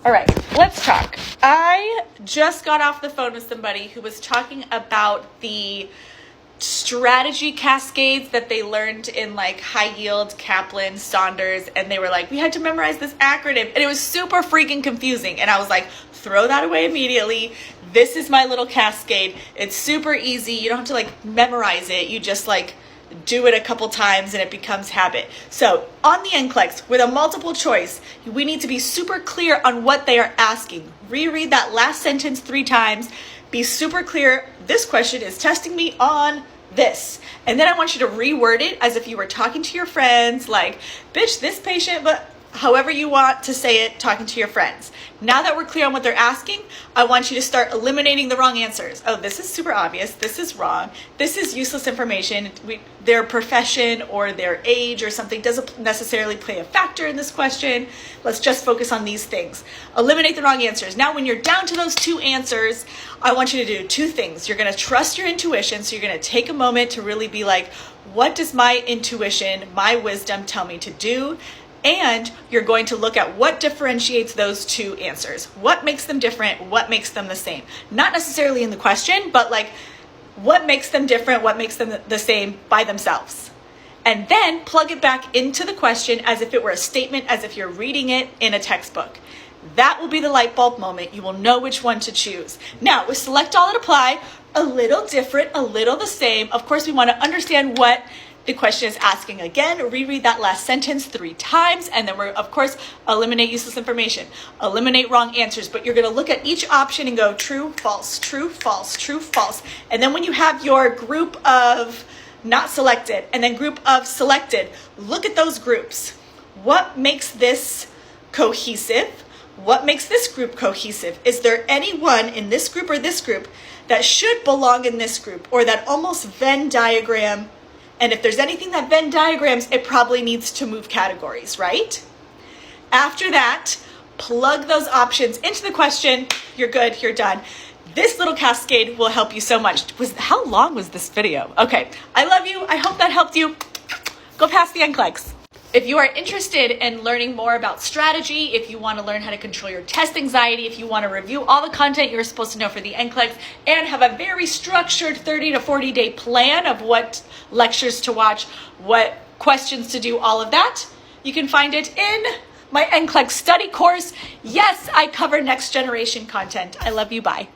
All right, let's talk. I just got off the phone with somebody who was talking about the strategy cascades that they learned in like high yield, Kaplan, Saunders, and they were like, we had to memorize this acronym, and it was super freaking confusing. And I was like, throw that away immediately. This is my little cascade. It's super easy. You don't have to like memorize it. You just like do it a couple times and it becomes habit. So on the NCLEX with a multiple choice, we need to be super clear on what they are asking. Reread that last sentence 3 times. Be super clear. This question is testing me on this. And then I want you to reword it as if you were talking to your friends, like, bitch, this patient, but however you want to say it, talking to your friends. Now that we're clear on what they're asking, I want you to start eliminating the wrong answers. Oh, this is super obvious. This is wrong. This is useless information. Their profession or their age or something doesn't necessarily play a factor in this question. Let's just focus on these things. Eliminate the wrong answers. Now, when you're down to those 2 answers, I want you to do 2 things. You're going to trust your intuition. So you're going to take a moment to really be like, what does my intuition, my wisdom tell me to do? And you're going to look at what differentiates those 2 answers. What makes them different? What makes them the same? Not necessarily in the question, but like what makes them different? What makes them the same by themselves? And then plug it back into the question as if it were a statement, as if you're reading it in a textbook. That will be the light bulb moment. You will know which one to choose. Now, with select all and apply, a little different, a little the same. Of course, we want to understand what the question is asking. Again, reread that last sentence 3 times, and then we're, of course, eliminate useless information, eliminate wrong answers, but you're going to look at each option and go true, false, true, false, true, false. And then when you have your group of not selected and then group of selected, look at those groups. What makes this cohesive? What makes this group cohesive? Is there anyone in this group or this group that should belong in this group, or that almost Venn diagram? And if there's anything that Venn diagrams, it probably needs to move categories, right? After that, plug those options into the question. You're good, you're done. This little cascade will help you so much. How long was this video? Okay, I love you. I hope that helped you. Go pass the NCLEX. If you are interested in learning more about strategy, if you want to learn how to control your test anxiety, if you want to review all the content you're supposed to know for the NCLEX and have a very structured 30 to 40 day plan of what lectures to watch, what questions to do, all of that, you can find it in my NCLEX study course. Yes, I cover next generation content. I love you. Bye.